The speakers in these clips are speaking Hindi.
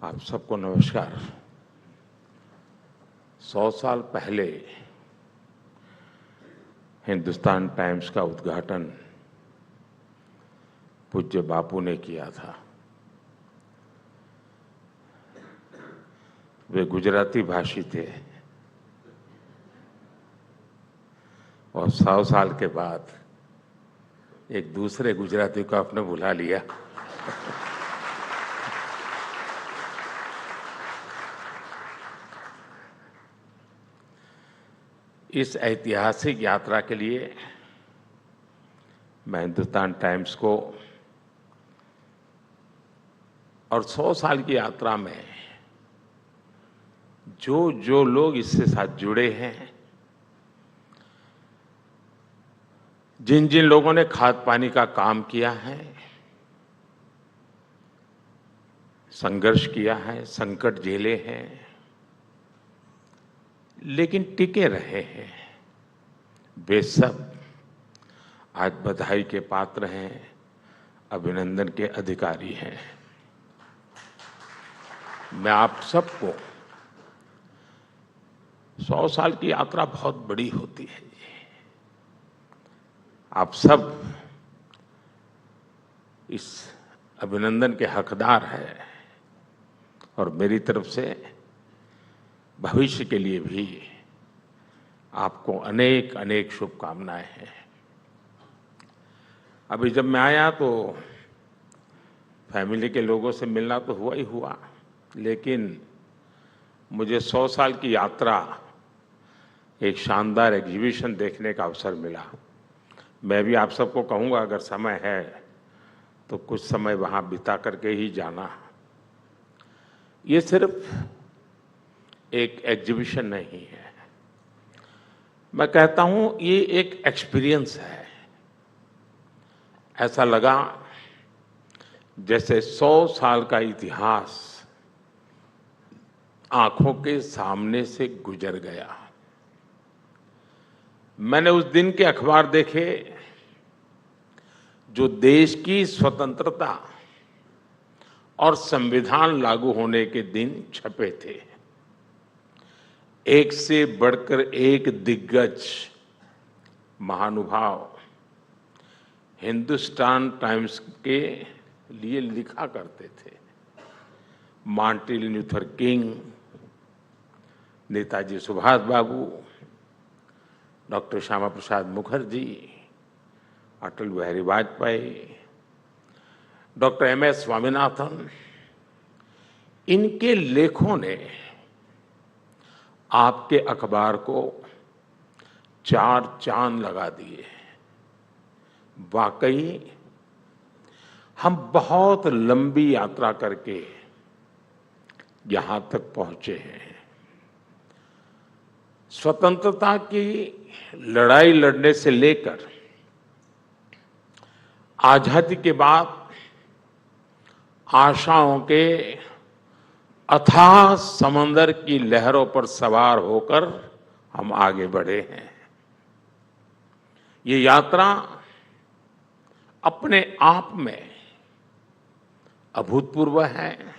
आप सबको नमस्कार। 100 साल पहले हिंदुस्तान टाइम्स का उद्घाटन पूज्य बापू ने किया था। वे गुजराती भाषी थे और 100 साल के बाद एक दूसरे गुजराती को आपने बुला लिया। इस ऐतिहासिक यात्रा के लिए मैं हिंदुस्तान टाइम्स को और 100 साल की यात्रा में जो लोग इससे साथ जुड़े हैं, जिन जिन लोगों ने खाद पानी का काम किया है, संघर्ष किया है, संकट झेले हैं, लेकिन टिके रहे हैं, वे सब आज बधाई के पात्र हैं, अभिनंदन के अधिकारी हैं। मैं आप सबको 100 साल की यात्रा बहुत बड़ी होती है। आप सब इस अभिनंदन के हकदार हैं और मेरी तरफ से भविष्य के लिए भी आपको अनेक अनेक शुभकामनाएं हैं। अभी जब मैं आया तो फैमिली के लोगों से मिलना तो हुआ ही हुआ, लेकिन मुझे 100 साल की यात्रा एक शानदार एग्जीबिशन देखने का अवसर मिला। मैं भी आप सबको कहूँगा, अगर समय है तो कुछ समय वहाँ बिता करके ही जाना। ये सिर्फ एक एग्जीबिशन नहीं है, मैं कहता हूँ ये एक एक्सपीरियंस है। ऐसा लगा जैसे 100 साल का इतिहास आंखों के सामने से गुजर गया। मैंने उस दिन के अखबार देखे जो देश की स्वतंत्रता और संविधान लागू होने के दिन छपे थे। एक से बढ़कर एक दिग्गज महानुभाव हिंदुस्तान टाइम्स के लिए लिखा करते थे। Martin Luther King, Netaji Subhash Babu, doctor Shyama Prasad Mukherjee, Atal Bihari Vajpayee, doctor M S. Swaminathan, इनके लेखों ने आपके अखबार को 4 चांद लगा दिए। वाकई हम बहुत लंबी यात्रा करके यहां तक पहुंचे हैं। स्वतंत्रता की लड़ाई लड़ने से लेकर आजादी के बाद आशाओं के अथाह समंदर की लहरों पर सवार होकर हम आगे बढ़े हैं। ये यात्रा अपने आप में अभूतपूर्व है,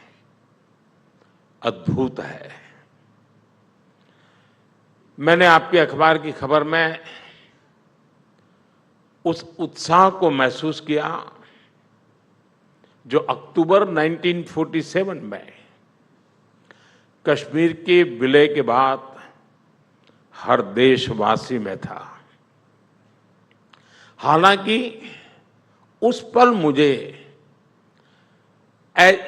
अद्भुत है। मैंने आपके अखबार की खबर में उस उत्साह को महसूस किया जो अक्टूबर 1947 में कश्मीर के विलय के बाद हर देशवासी में था। हालांकि उस पल मुझे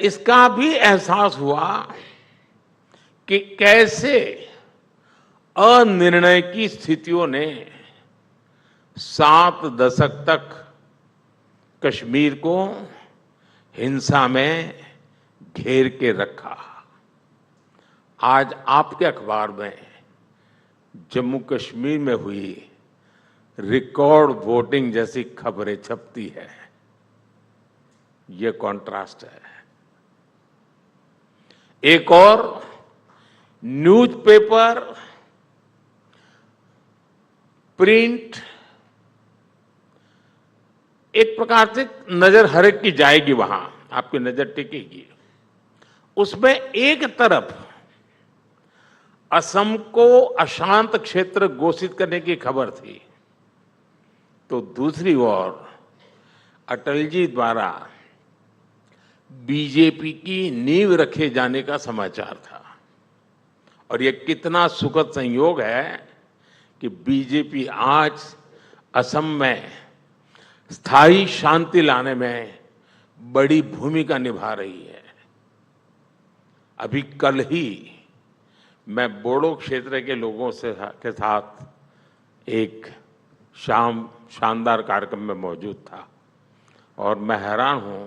इसका भी एहसास हुआ कि कैसे अनिर्णय की स्थितियों ने 7 दशक तक कश्मीर को हिंसा में घेर के रखा। आज आपके अखबार में जम्मू कश्मीर में हुई रिकॉर्ड वोटिंग जैसी खबरें छपती है। ये कॉन्ट्रास्ट है। एक और न्यूज़पेपर, प्रिंट एक प्रकार से नजर हर एक की जाएगी, वहां आपकी नजर टिकेगी। उसमें एक तरफ असम को अशांत क्षेत्र घोषित करने की खबर थी, तो दूसरी ओर अटल जी द्वारा बीजेपी की नींव रखे जाने का समाचार था। और यह कितना सुखद संयोग है कि बीजेपी आज असम में स्थायी शांति लाने में बड़ी भूमिका निभा रही है। अभी कल ही मैं बोडो क्षेत्र के लोगों के साथ एक शानदार कार्यक्रम में मौजूद था और मैं हैरान हूं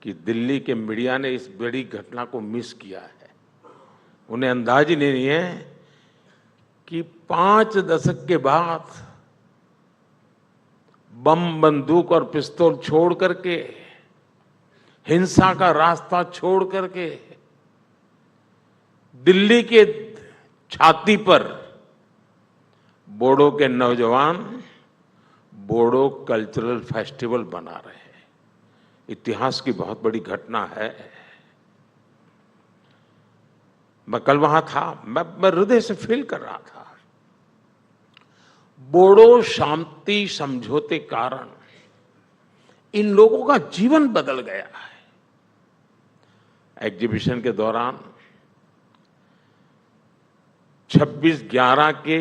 कि दिल्ली के मीडिया ने इस बड़ी घटना को मिस किया है। उन्हें अंदाज ही नहीं है कि 5 दशक के बाद बम, बंदूक और पिस्तौल छोड़ करके, हिंसा का रास्ता छोड़ करके दिल्ली के छाती पर बोडो के नौजवान बोडो कल्चरल फेस्टिवल बना रहे हैं। इतिहास की बहुत बड़ी घटना है। मैं कल वहां था, मैं हृदय से फील कर रहा था। बोडो शांति समझौते कारण इन लोगों का जीवन बदल गया है। एग्जीबिशन के दौरान 26/11 के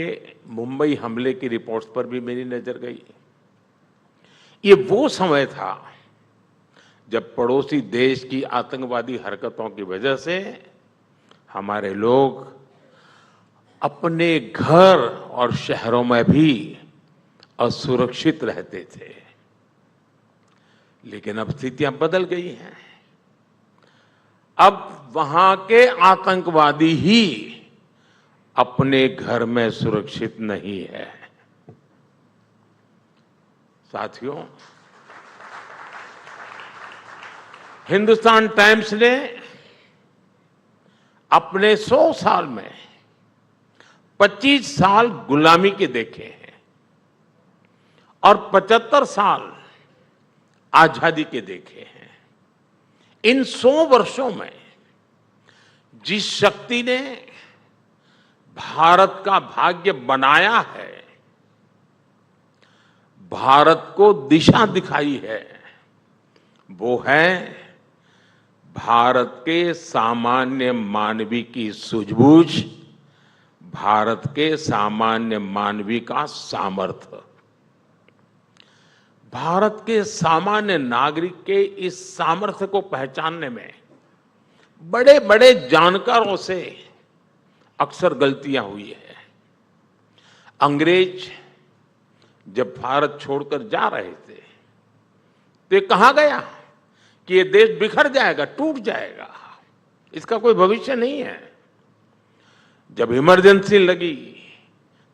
मुंबई हमले की रिपोर्ट्स पर भी मेरी नजर गई। ये वो समय था जब पड़ोसी देश की आतंकवादी हरकतों की वजह से हमारे लोग अपने घर और शहरों में भी असुरक्षित रहते थे। लेकिन अब स्थितियां बदल गई हैं। अब वहां के आतंकवादी ही अपने घर में सुरक्षित नहीं है। साथियों, हिंदुस्तान टाइम्स ने अपने 100 साल में 25 साल गुलामी के देखे हैं और 75 साल आजादी के देखे हैं। इन 100 वर्षों में जिस शक्ति ने भारत का भाग्य बनाया है, भारत को दिशा दिखाई है, वो है भारत के सामान्य मानवी की सूझबूझ, भारत के सामान्य मानवी का सामर्थ्य। भारत के सामान्य नागरिक के इस सामर्थ्य को पहचानने में बड़े बड़े जानकारों से अक्सर गलतियां हुई है। अंग्रेज जब भारत छोड़कर जा रहे थे तो ये कहा गया कि ये देश बिखर जाएगा, टूट जाएगा, इसका कोई भविष्य नहीं है। जब इमरजेंसी लगी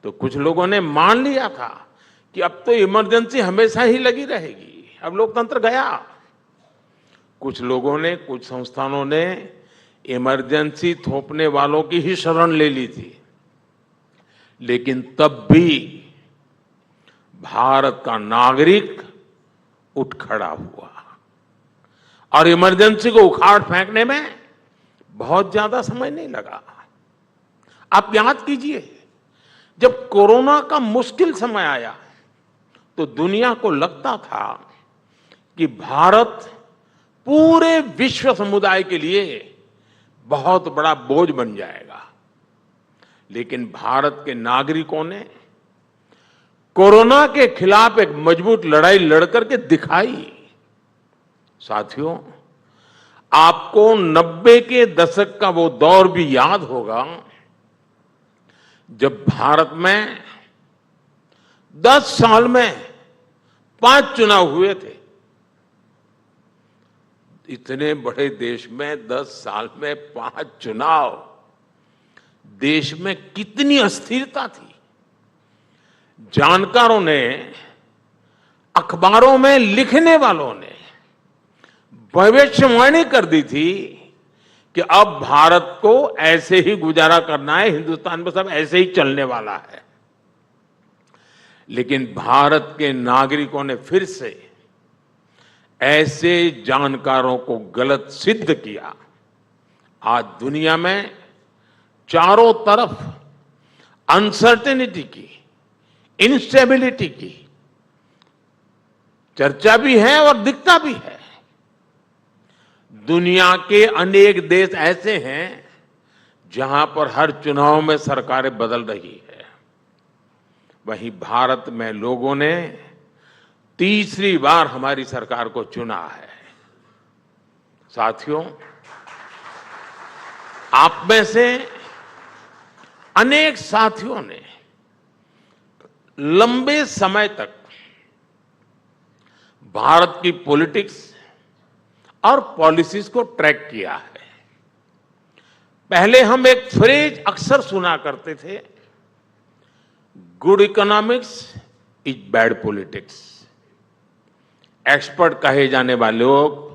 तो कुछ लोगों ने मान लिया था कि अब तो इमरजेंसी हमेशा ही लगी रहेगी, अब लोकतंत्र गया। कुछ लोगों ने, कुछ संस्थानों ने इमरजेंसी थोपने वालों की ही शरण ले ली थी। लेकिन तब भी भारत का नागरिक उठ खड़ा हुआ और इमरजेंसी को उखाड़ फेंकने में बहुत ज्यादा समय नहीं लगा। आप याद कीजिए, जब कोरोना का मुश्किल समय आया तो दुनिया को लगता था कि भारत पूरे विश्व समुदाय के लिए बहुत बड़ा बोझ बन जाएगा। लेकिन भारत के नागरिकों ने कोरोना के खिलाफ एक मजबूत लड़ाई लड़कर के दिखाई। साथियों, आपको 90 के दशक का वो दौर भी याद होगा जब भारत में 10 साल में 5 चुनाव हुए थे। इतने बड़े देश में 10 साल में 5 चुनाव, देश में कितनी अस्थिरता थी। जानकारों ने, अखबारों में लिखने वालों ने भविष्यवाणी कर दी थी कि अब भारत को ऐसे ही गुजारा करना है, हिंदुस्तान में सब ऐसे ही चलने वाला है। लेकिन भारत के नागरिकों ने फिर से ऐसे जानकारों को गलत सिद्ध किया आज दुनिया में चारों तरफ अनसर्टेनिटी की, इंस्टेबिलिटी की चर्चा भी है और दिखता भी है। दुनिया के अनेक देश ऐसे हैं जहां पर हर चुनाव में सरकारें बदल रही है। वहीं भारत में लोगों ने तीसरी बार हमारी सरकार को चुना है। साथियों, आप में से अनेक साथियों ने लंबे समय तक भारत की पॉलिटिक्स और पॉलिसीज को ट्रैक किया है। पहले हम एक फ्रेज अक्सर सुना करते थे, good economics is bad politics. Expert कहे जाने वाले लोग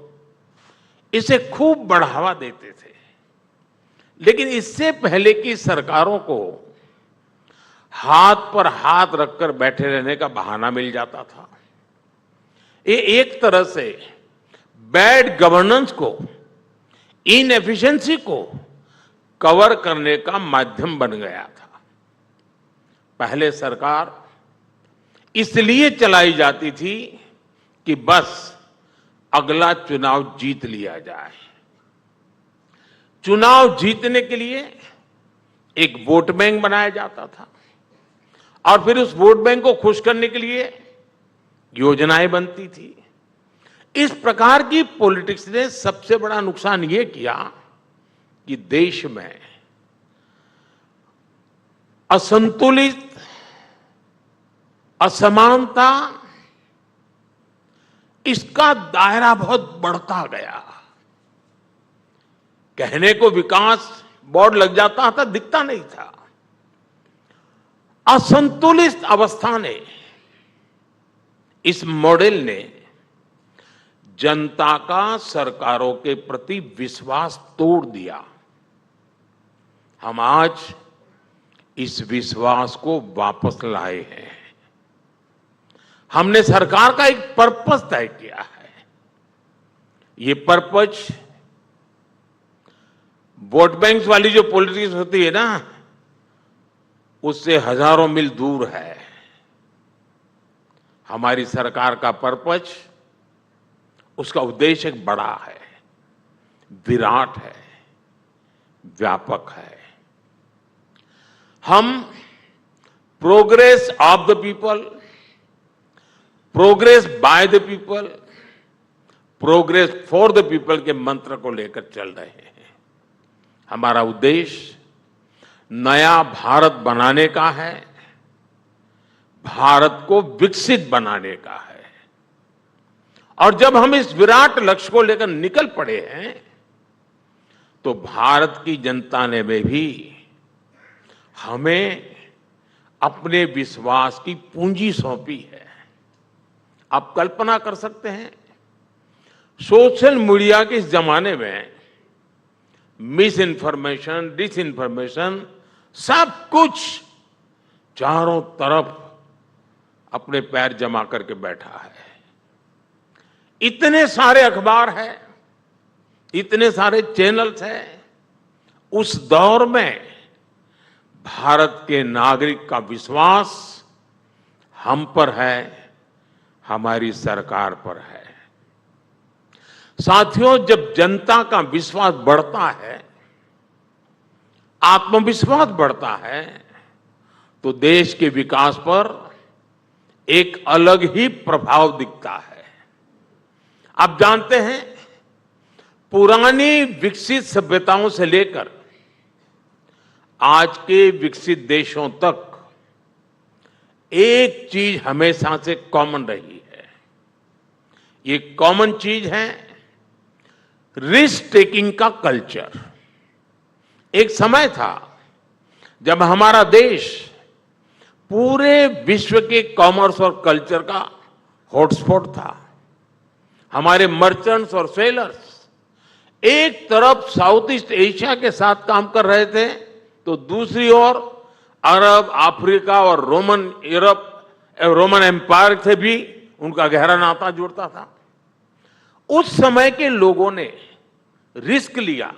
इसे खूब बढ़ावा देते थे, लेकिन इससे पहले की सरकारों को हाथ पर हाथ रखकर बैठे रहने का बहाना मिल जाता था। ये एक तरह से बैड गवर्नेंस को, इनएफिशिएंसी को कवर करने का माध्यम बन गया था। पहले सरकार इसलिए चलाई जाती थी कि बस अगला चुनाव जीत लिया जाए। चुनाव जीतने के लिए एक वोट बैंक बनाया जाता था और फिर उस वोट बैंक को खुश करने के लिए योजनाएं बनती थी। इस प्रकार की पॉलिटिक्स ने सबसे बड़ा नुकसान यह किया कि देश में असंतुलित, असमानता, इसका दायरा बहुत बढ़ता गया। कहने को विकास बोर्ड लग जाता था, दिखता नहीं था। असंतुलित अवस्था ने, इस मॉडल ने जनता का सरकारों के प्रति विश्वास तोड़ दिया। हम आज इस विश्वास को वापस लाए हैं। हमने सरकार का एक पर्पस तय किया है। ये पर्पस वोट बैंक वाली जो पॉलिटिक्स होती है ना, उससे हजारों मील दूर है। हमारी सरकार का पर्पस, उसका उद्देश्य एक बड़ा है, विराट है, व्यापक है। हम progress of the people, progress by the people, progress for the people के मंत्र को लेकर चल रहे हैं। हमारा उद्देश्य नया भारत बनाने का है, भारत को विकसित बनाने का है। और जब हम इस विराट लक्ष्य को लेकर निकल पड़े हैं, तो भारत की जनता ने भी हमें अपने विश्वास की पूंजी सौंपी है। आप कल्पना कर सकते हैं, सोशल मीडिया के इस जमाने में मिस इन्फॉर्मेशन, डिसइंफॉर्मेशन, सब कुछ चारों तरफ अपने पैर जमा करके बैठा है। इतने सारे अखबार हैं, इतने सारे चैनल्स हैं। उस दौर में भारत के नागरिक का विश्वास हम पर है, हमारी सरकार पर है। साथियों, जब जनता का विश्वास बढ़ता है, आत्मविश्वास बढ़ता है, तो देश के विकास पर एक अलग ही प्रभाव दिखता है। आप जानते हैं, पुरानी विकसित सभ्यताओं से लेकर आज के विकसित देशों तक एक चीज हमेशा से कॉमन रही है। ये कॉमन चीज है रिस्क टेकिंग का कल्चर। एक समय था जब हमारा देश पूरे विश्व के कॉमर्स और कल्चर का हॉटस्पॉट था। हमारे मर्चेंट्स और सेलर्स एक तरफ साउथ ईस्ट एशिया के साथ काम कर रहे थे, तो दूसरी ओर अरब, अफ्रीका और रोमन एम्पायर से भी उनका गहरा नाता जुड़ता था। उस समय के लोगों ने रिस्क लिया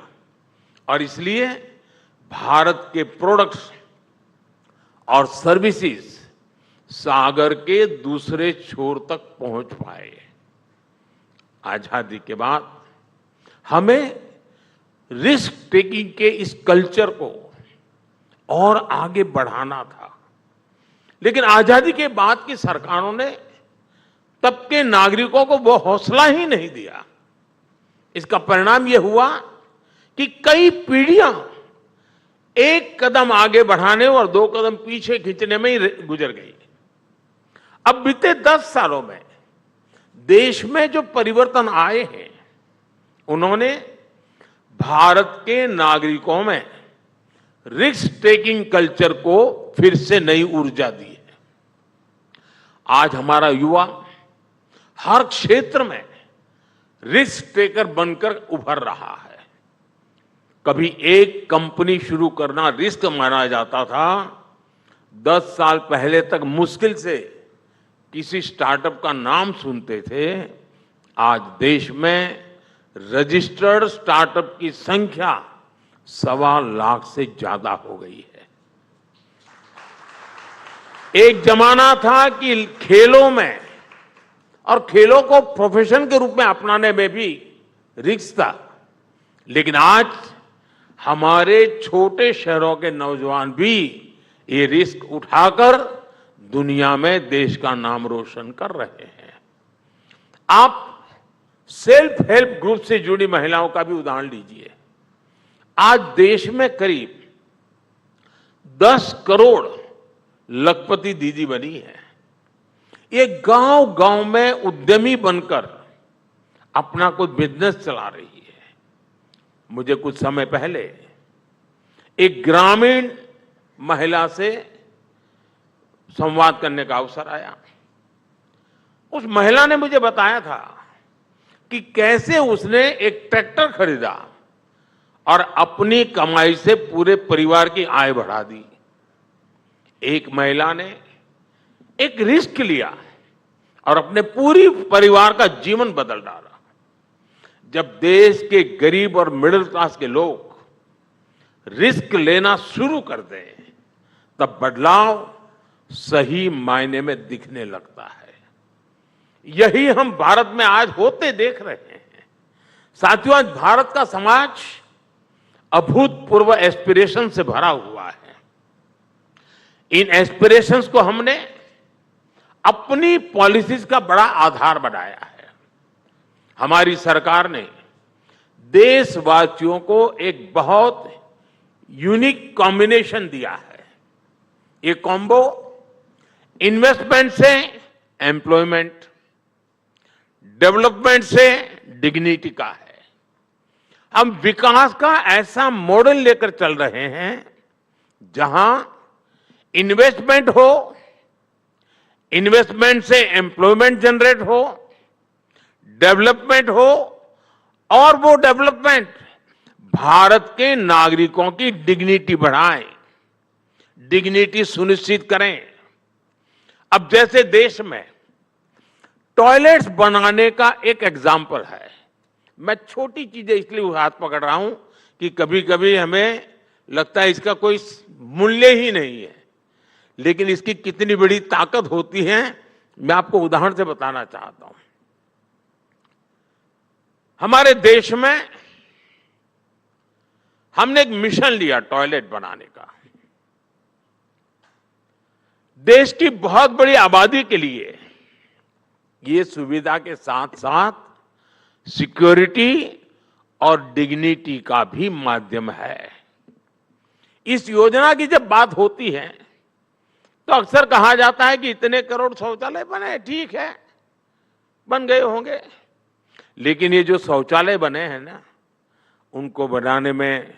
और इसलिए भारत के प्रोडक्ट्स और सर्विसेज सागर के दूसरे छोर तक पहुंच पाए। आजादी के बाद हमें रिस्क टेकिंग के इस कल्चर को और आगे बढ़ाना था, लेकिन आजादी के बाद की सरकारों ने तब के नागरिकों को वो हौसला ही नहीं दिया। इसका परिणाम यह हुआ कि कई पीढ़ियां एक कदम आगे बढ़ाने और 2 कदम पीछे खींचने में ही गुजर गई। अब बीते 10 सालों में देश में जो परिवर्तन आए हैं, उन्होंने भारत के नागरिकों में रिस्क टेकिंग कल्चर को फिर से नई ऊर्जा दी है। आज हमारा युवा हर क्षेत्र में रिस्क टेकर बनकर उभर रहा है। कभी एक कंपनी शुरू करना रिस्क माना जाता था। 10 साल पहले तक मुश्किल से किसी स्टार्टअप का नाम सुनते थे। आज देश में रजिस्टर्ड स्टार्टअप की संख्या 1.25 लाख से ज्यादा हो गई है। एक जमाना था कि खेलों में और खेलों को प्रोफेशन के रूप में अपनाने में भी रिस्क था, लेकिन आज हमारे छोटे शहरों के नौजवान भी ये रिस्क उठाकर दुनिया में देश का नाम रोशन कर रहे हैं। आप सेल्फ हेल्प ग्रुप से जुड़ी महिलाओं का भी उदाहरण लीजिए। आज देश में करीब 10 करोड़ लखपति दीदी बनी है। ये गांव-गांव में उद्यमी बनकर अपना कुछ बिजनेस चला रही है। मुझे कुछ समय पहले एक ग्रामीण महिला से संवाद करने का अवसर आया। उस महिला ने मुझे बताया था कि कैसे उसने एक ट्रैक्टर खरीदा और अपनी कमाई से पूरे परिवार की आय बढ़ा दी। एक महिला ने एक रिस्क लिया और अपने पूरी परिवार का जीवन बदल डाला। जब देश के गरीब और मिडिल क्लास के लोग रिस्क लेना शुरू कर दें, तब बदलाव सही मायने में दिखने लगता है। यही हम भारत में आज होते देख रहे हैं। साथियों, आज भारत का समाज अभूतपूर्व एस्पिरेशन से भरा हुआ है। इन एस्पिरेशंस को हमने अपनी पॉलिसीज का बड़ा आधार बनाया है। हमारी सरकार ने देशवासियों को एक बहुत यूनिक कॉम्बिनेशन दिया है। ये कॉम्बो इन्वेस्टमेंट से एम्प्लॉयमेंट, डेवलपमेंट से डिग्निटी का है। हम विकास का ऐसा मॉडल लेकर चल रहे हैं जहां इन्वेस्टमेंट हो, इन्वेस्टमेंट से एम्प्लॉयमेंट जनरेट हो, डेवलपमेंट हो और वो डेवलपमेंट भारत के नागरिकों की डिग्निटी बढ़ाए, डिग्निटी सुनिश्चित करें। अब जैसे देश में टॉयलेट्स बनाने का एक एग्जाम्पल है। मैं छोटी चीजें इसलिए हाथ पकड़ रहा हूं कि कभी कभी हमें लगता है इसका कोई मूल्य ही नहीं है, लेकिन इसकी कितनी बड़ी ताकत होती है, मैं आपको उदाहरण से बताना चाहता हूं। हमारे देश में हमने एक मिशन लिया टॉयलेट बनाने का। देश की बहुत बड़ी आबादी के लिए ये सुविधा के साथ साथ सिक्योरिटी और डिग्निटी का भी माध्यम है। इस योजना की जब बात होती है तो अक्सर कहा जाता है कि इतने करोड़ शौचालय बने, ठीक है, बन गए होंगे, लेकिन ये जो शौचालय बने हैं ना, उनको बनाने में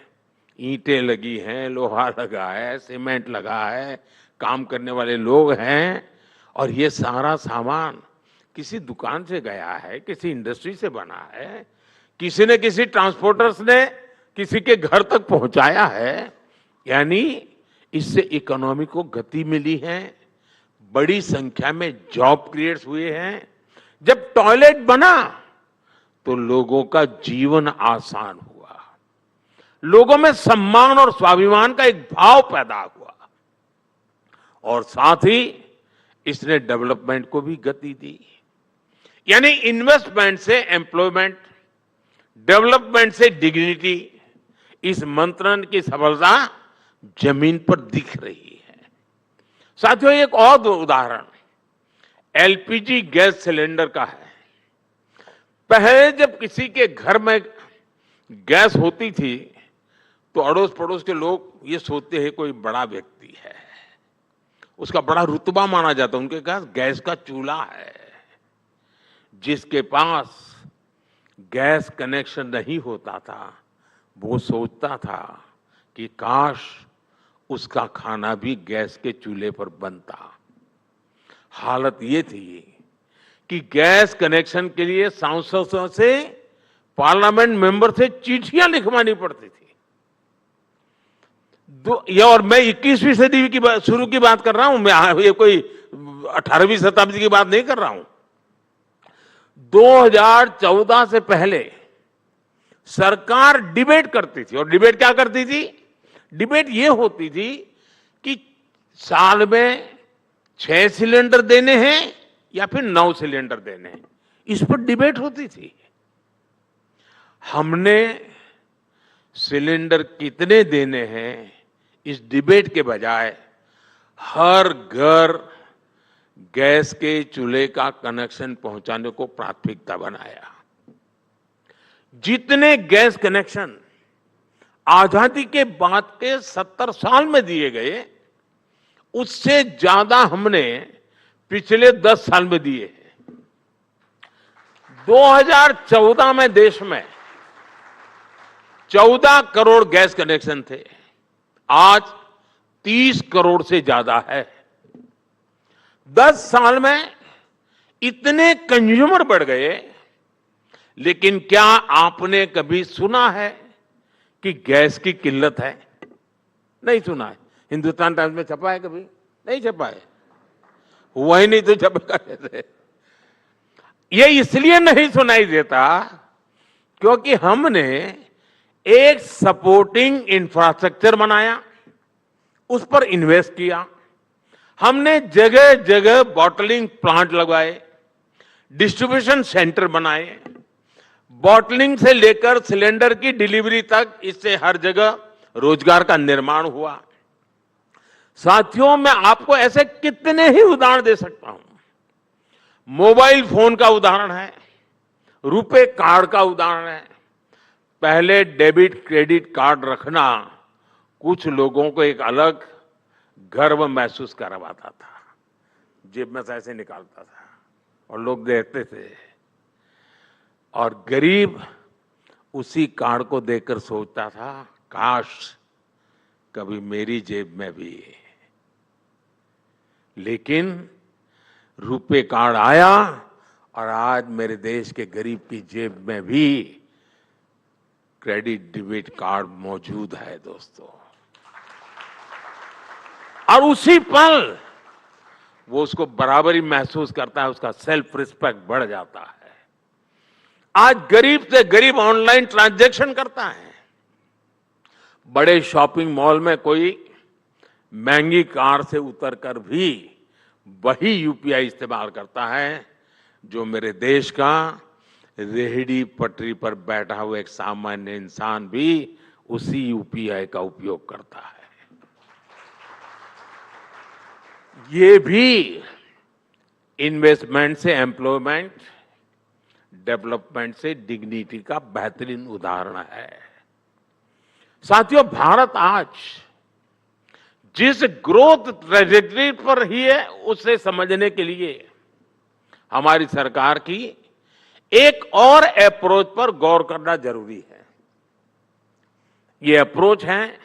ईंटें लगी हैं, लोहा लगा है, सीमेंट लगा है, काम करने वाले लोग हैं, और ये सारा सामान किसी दुकान से गया है, किसी इंडस्ट्री से बना है, किसी ने किसी ट्रांसपोर्टर्स ने किसी के घर तक पहुंचाया है। यानी इससे इकोनॉमी को गति मिली है, बड़ी संख्या में जॉब क्रिएट्स हुए हैं। जब टॉयलेट बना तो लोगों का जीवन आसान हुआ, लोगों में सम्मान और स्वाभिमान का एक भाव पैदा हुआ और साथ ही इसने डेवलपमेंट को भी गति दी। यानी इन्वेस्टमेंट से एम्प्लॉयमेंट, डेवलपमेंट से डिग्निटी, इस मंत्र की सफलता जमीन पर दिख रही है। साथियों, एक और उदाहरण एलपीजी गैस सिलेंडर का है। पहले जब किसी के घर में गैस होती थी तो अड़ोस पड़ोस के लोग ये सोचते हैं कोई बड़ा व्यक्ति है, उसका बड़ा रुतबा माना जाता, उनके पास गैस का चूल्हा है। जिसके पास गैस कनेक्शन नहीं होता था वो सोचता था कि काश उसका खाना भी गैस के चूल्हे पर बनता। हालत ये थी कि गैस कनेक्शन के लिए सांसदों से, पार्लियामेंट मेंबर से चिट्ठियां लिखवानी पड़ती थी। ये और मैं 21वीं सदी की शुरू की बात कर रहा हूं, मैं ये कोई 18वीं शताब्दी की बात नहीं कर रहा हूं। 2014 से पहले सरकार डिबेट करती थी, और डिबेट क्या करती थी? डिबेट ये होती थी कि साल में 6 सिलेंडर देने हैं या फिर 9 सिलेंडर देने हैं, इस पर डिबेट होती थी। हमने सिलेंडर कितने देने हैं इस डिबेट के बजाय हर घर गैस के चूल्हे का कनेक्शन पहुंचाने को प्राथमिकता बनाया। जितने गैस कनेक्शन आजादी के बाद के 70 साल में दिए गए, उससे ज्यादा हमने पिछले 10 साल में दिए हैं। 2014 में देश में 14 करोड़ गैस कनेक्शन थे, आज 30 करोड़ से ज्यादा है। 10 साल में इतने कंज्यूमर बढ़ गए, लेकिन क्या आपने कभी सुना है कि गैस की किल्लत है? नहीं सुना है। हिंदुस्तान टाइम्स में छपा है कभी? नहीं छपा है। हुआ ही नहीं तो छपेगा कैसे? ये इसलिए नहीं सुनाई देता क्योंकि हमने एक सपोर्टिंग इंफ्रास्ट्रक्चर बनाया, उस पर इन्वेस्ट किया। हमने जगह जगह बॉटलिंग प्लांट लगवाए, डिस्ट्रीब्यूशन सेंटर बनाए, बॉटलिंग से लेकर सिलेंडर की डिलीवरी तक, इससे हर जगह रोजगार का निर्माण हुआ। साथियों, मैं आपको ऐसे कितने ही उदाहरण दे सकता हूं। मोबाइल फोन का उदाहरण है, रुपे कार्ड का उदाहरण है। पहले डेबिट क्रेडिट कार्ड रखना कुछ लोगों को एक अलग गर्व महसूस करवाता था। जेब में से ऐसे निकालता था और लोग देखते थे, और गरीब उसी कार्ड को देखकर सोचता था काश कभी मेरी जेब में भी। लेकिन रुपे कार्ड आया और आज मेरे देश के गरीब की जेब में भी क्रेडिट डेबिट कार्ड मौजूद है दोस्तों। और उसी पल वो उसको बराबरी महसूस करता है, उसका सेल्फ रिस्पेक्ट बढ़ जाता है। आज गरीब से गरीब ऑनलाइन ट्रांजैक्शन करता है। बड़े शॉपिंग मॉल में कोई महंगी कार से उतरकर भी वही यूपीआई इस्तेमाल करता है जो मेरे देश का रेहड़ी पटरी पर बैठा हुआ एक सामान्य इंसान भी उसी यूपीआई का उपयोग करता है। ये भी इन्वेस्टमेंट से एम्प्लॉयमेंट, डेवलपमेंट से डिग्निटी का बेहतरीन उदाहरण है। साथियों, भारत आज जिस ग्रोथ ट्रेजेक्टरी पर ही है, उसे समझने के लिए हमारी सरकार की एक और अप्रोच पर गौर करना जरूरी है। ये अप्रोच है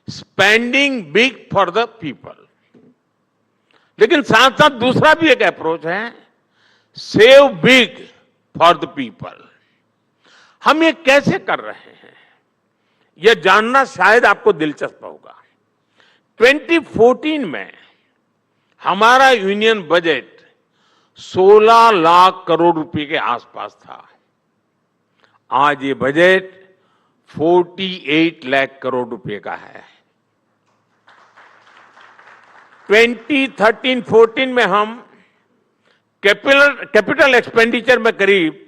spending big for the people. लेकिन साथ साथ दूसरा भी एक अप्रोच है save big for the people. हम ये कैसे कर रहे हैं, यह जानना शायद आपको दिलचस्प होगा। 2014 में हमारा यूनियन बजट 16 लाख करोड़ रुपए के आसपास था। आज ये बजट 48 लाख करोड़ रुपए का है। 2013-14 में हम कैपिटल एक्सपेंडिचर में करीब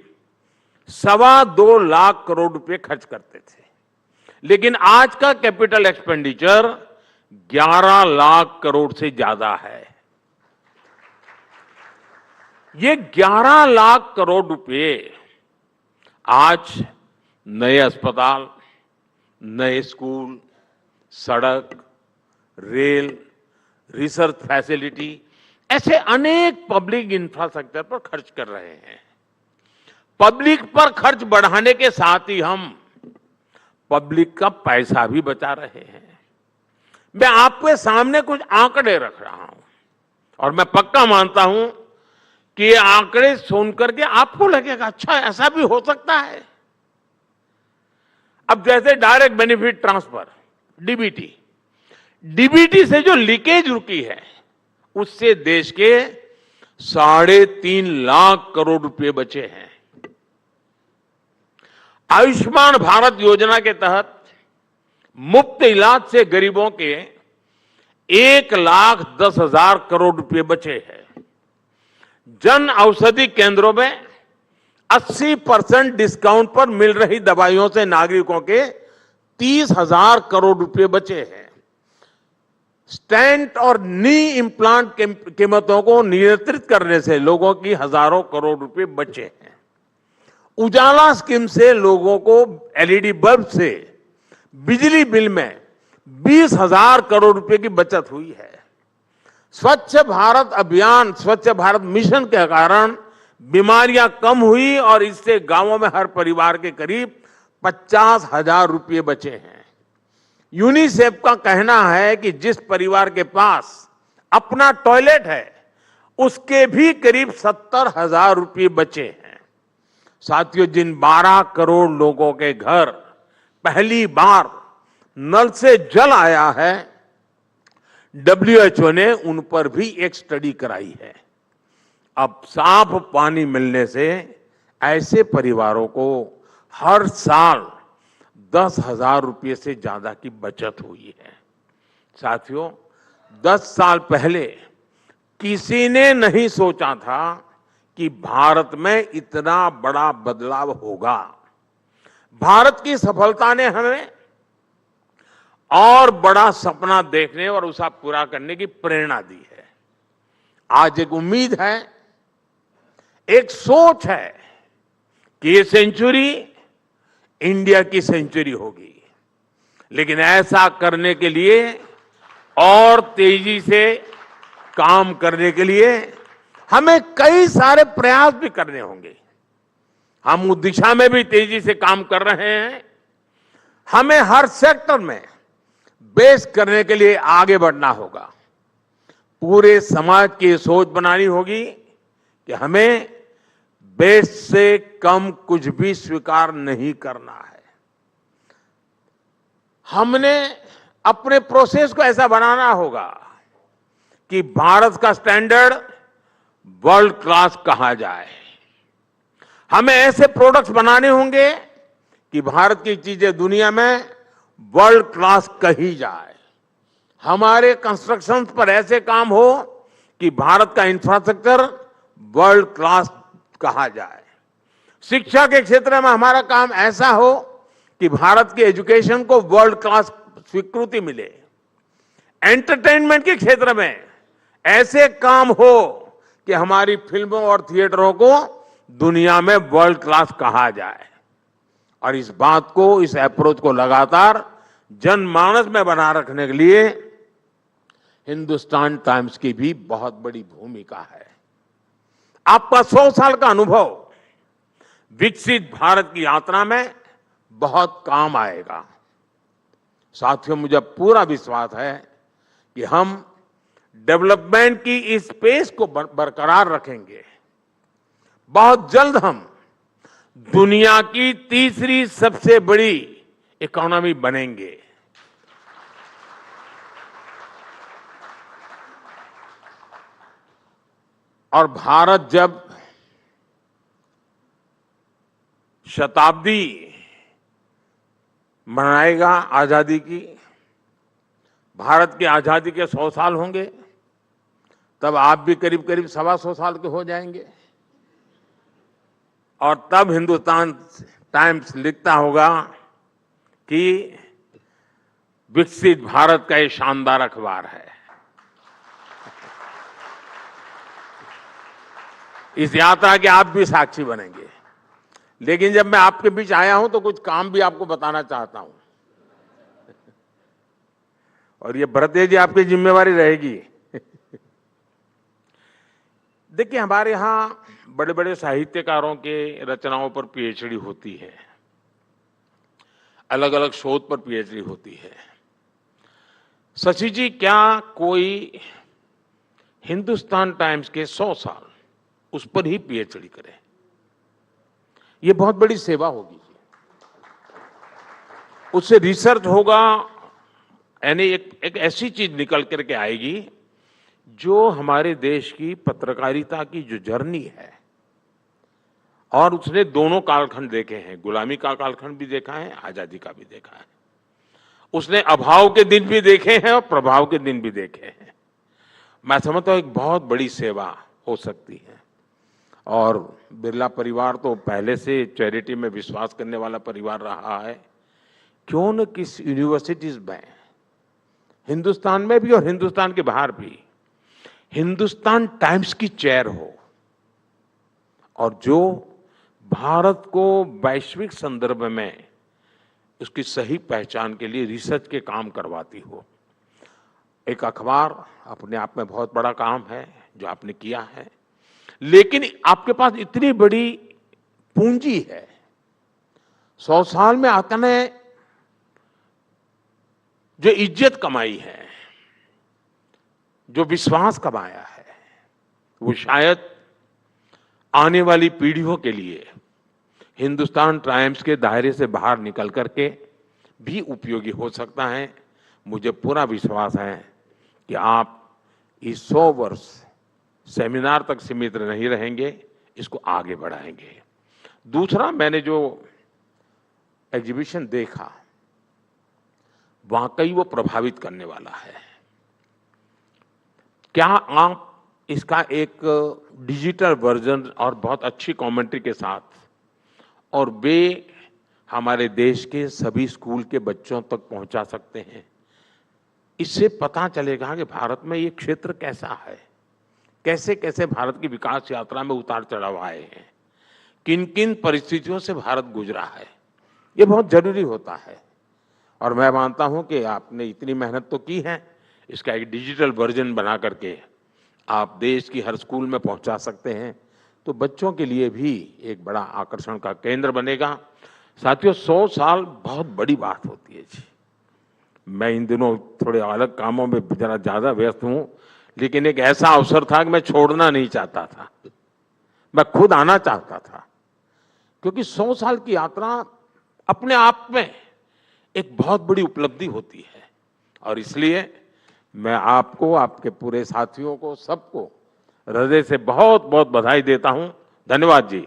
2.25 लाख करोड़ रुपए खर्च करते थे, लेकिन आज का कैपिटल एक्सपेंडिचर 11 लाख करोड़ से ज्यादा है। ये 11 लाख करोड़ रुपए आज नए अस्पताल, नए स्कूल, सड़क, रेल, रिसर्च फैसिलिटी, ऐसे अनेक पब्लिक इंफ्रास्ट्रक्चर पर खर्च कर रहे हैं। पब्लिक पर खर्च बढ़ाने के साथ ही हम पब्लिक का पैसा भी बचा रहे हैं। मैं आपके सामने कुछ आंकड़े रख रहा हूं और मैं पक्का मानता हूं कि ये आंकड़े सुनकर के आपको लगेगा अच्छा ऐसा भी हो सकता है। अब जैसे डायरेक्ट बेनिफिट ट्रांसफर, डीबीटी से जो लीकेज रुकी है उससे देश के 3.5 लाख करोड़ रुपए बचे हैं। आयुष्मान भारत योजना के तहत मुफ्त इलाज से गरीबों के 1,10,000 करोड़ रुपए बचे हैं। जन औषधि केंद्रों में 80% डिस्काउंट पर मिल रही दवाइयों से नागरिकों के 30,000 करोड़ रुपए बचे हैं। स्टेंट और नी इम्प्लांट कीमतों को नियंत्रित करने से लोगों की हजारों करोड़ रुपए बचे हैं। उजाला स्कीम से लोगों को एलईडी बल्ब से बिजली बिल में 20,000 करोड़ रुपए की बचत हुई है। स्वच्छ भारत अभियान, स्वच्छ भारत मिशन के कारण बीमारियां कम हुई और इससे गांवों में हर परिवार के करीब 50,000 रुपए बचे हैं। यूनिसेफ का कहना है कि जिस परिवार के पास अपना टॉयलेट है उसके भी करीब 70,000 रुपए बचे हैं। साथियों, जिन 12 करोड़ लोगों के घर पहली बार नल से जल आया है, WHO ने उन पर भी एक स्टडी कराई है। अब साफ पानी मिलने से ऐसे परिवारों को हर साल 10,000 रुपये से ज्यादा की बचत हुई है। साथियों, 10 साल पहले किसी ने नहीं सोचा था कि भारत में इतना बड़ा बदलाव होगा। भारत की सफलता ने हमें और बड़ा सपना देखने और उसे पूरा करने की प्रेरणा दी है। आज एक उम्मीद है, एक सोच है कि ये सेंचुरी इंडिया की सेंचुरी होगी, लेकिन ऐसा करने के लिए और तेजी से काम करने के लिए हमें कई सारे प्रयास भी करने होंगे। हम उस दिशा में भी तेजी से काम कर रहे हैं। हमें हर सेक्टर में बेस्ट करने के लिए आगे बढ़ना होगा। पूरे समाज की सोच बनानी होगी कि हमें बेस्ट से कम कुछ भी स्वीकार नहीं करना है। हमने अपने प्रोसेस को ऐसा बनाना होगा कि भारत का स्टैंडर्ड वर्ल्ड क्लास कहा जाए। हमें ऐसे प्रोडक्ट्स बनाने होंगे कि भारत की चीजें दुनिया में वर्ल्ड क्लास कही जाए। हमारे कंस्ट्रक्शन पर ऐसे काम हो कि भारत का इंफ्रास्ट्रक्चर वर्ल्ड क्लास कहा जाए। शिक्षा के क्षेत्र में हमारा काम ऐसा हो कि भारत के एजुकेशन को वर्ल्ड क्लास स्वीकृति मिले। एंटरटेनमेंट के क्षेत्र में ऐसे काम हो कि हमारी फिल्मों और थिएटरों को दुनिया में वर्ल्ड क्लास कहा जाए। और इस बात को, इस अप्रोच को लगातार जनमानस में बना रखने के लिए हिंदुस्तान टाइम्स की भी बहुत बड़ी भूमिका है। आपका 100 साल का अनुभव विकसित भारत की यात्रा में बहुत काम आएगा। साथियों, मुझे पूरा विश्वास है कि हम डेवलपमेंट की इस पेस को बरकरार रखेंगे। बहुत जल्द हम दुनिया की तीसरी सबसे बड़ी इकोनॉमी बनेंगे। और भारत जब शताब्दी मनाएगा आजादी की, भारत की आजादी के 100 साल होंगे, तब आप भी करीब करीब 125 साल के हो जाएंगे और तब हिंदुस्तान टाइम्स लिखता होगा कि विकसित भारत का ये शानदार अखबार है। इस यात्रा के आप भी साक्षी बनेंगे। लेकिन जब मैं आपके बीच आया हूं तो कुछ काम भी आपको बताना चाहता हूं और ये भरतेज जी आपकी जिम्मेवारी रहेगी। देखिए, हमारे यहां बड़े बड़े साहित्यकारों के रचनाओं पर पीएचडी होती है, अलग अलग शोध पर पीएचडी होती है। शशि जी, क्या कोई हिंदुस्तान टाइम्स के 100 साल उस पर ही पीएचडी करे? ये बहुत बड़ी सेवा होगी। उससे रिसर्च होगा, यानी एक ऐसी चीज निकल करके आएगी जो हमारे देश की पत्रकारिता की जो जर्नी है, और उसने दोनों कालखंड देखे हैं, गुलामी का कालखंड भी देखा है, आजादी का भी देखा है। उसने अभाव के दिन भी देखे हैं और प्रभाव के दिन भी देखे हैं। मैं समझता हूं एक बहुत बड़ी सेवा हो सकती है। और बिरला परिवार तो पहले से चैरिटी में विश्वास करने वाला परिवार रहा है। क्यों न किस यूनिवर्सिटीज में, हिंदुस्तान में भी और हिंदुस्तान के बाहर भी, हिंदुस्तान टाइम्स की चेयर हो और जो भारत को वैश्विक संदर्भ में उसकी सही पहचान के लिए रिसर्च के काम करवाती हो। एक अखबार अपने आप में बहुत बड़ा काम है जो आपने किया है, लेकिन आपके पास इतनी बड़ी पूंजी है। 100 साल में आपने जो इज्जत कमाई है, जो विश्वास कमाया है, वो शायद आने वाली पीढ़ियों के लिए हिंदुस्तान टाइम्स के दायरे से बाहर निकल करके भी उपयोगी हो सकता है। मुझे पूरा विश्वास है कि आप इस 100 वर्ष सेमिनार तक सीमित नहीं रहेंगे, इसको आगे बढ़ाएंगे। दूसरा, मैंने जो एग्जीबिशन देखा वाकई वो प्रभावित करने वाला है। क्या आप इसका एक डिजिटल वर्जन और बहुत अच्छी कमेंट्री के साथ, और वे हमारे देश के सभी स्कूल के बच्चों तक पहुंचा सकते हैं? इससे पता चलेगा कि भारत में ये क्षेत्र कैसा है, कैसे कैसे भारत की विकास यात्रा में उतार चढ़ाव आए हैं, किन किन परिस्थितियों से भारत गुजरा है। ये बहुत जरूरी होता है और मैं मानता हूं कि आपने इतनी मेहनत तो की है, इसका एक डिजिटल वर्जन बना करके आप देश की हर स्कूल में पहुंचा सकते हैं, तो बच्चों के लिए भी एक बड़ा आकर्षण का केंद्र बनेगा। साथियों, 100 साल बहुत बड़ी बात होती है जी। मैं इन दिनों थोड़े अलग कामों में जरा ज्यादा व्यस्त हूं, लेकिन एक ऐसा अवसर था कि मैं छोड़ना नहीं चाहता था, मैं खुद आना चाहता था, क्योंकि 100 साल की यात्रा अपने आप में एक बहुत बड़ी उपलब्धि होती है। और इसलिए मैं आपको, आपके पूरे साथियों को, सबको हृदय से बहुत बहुत बधाई देता हूं। धन्यवाद जी।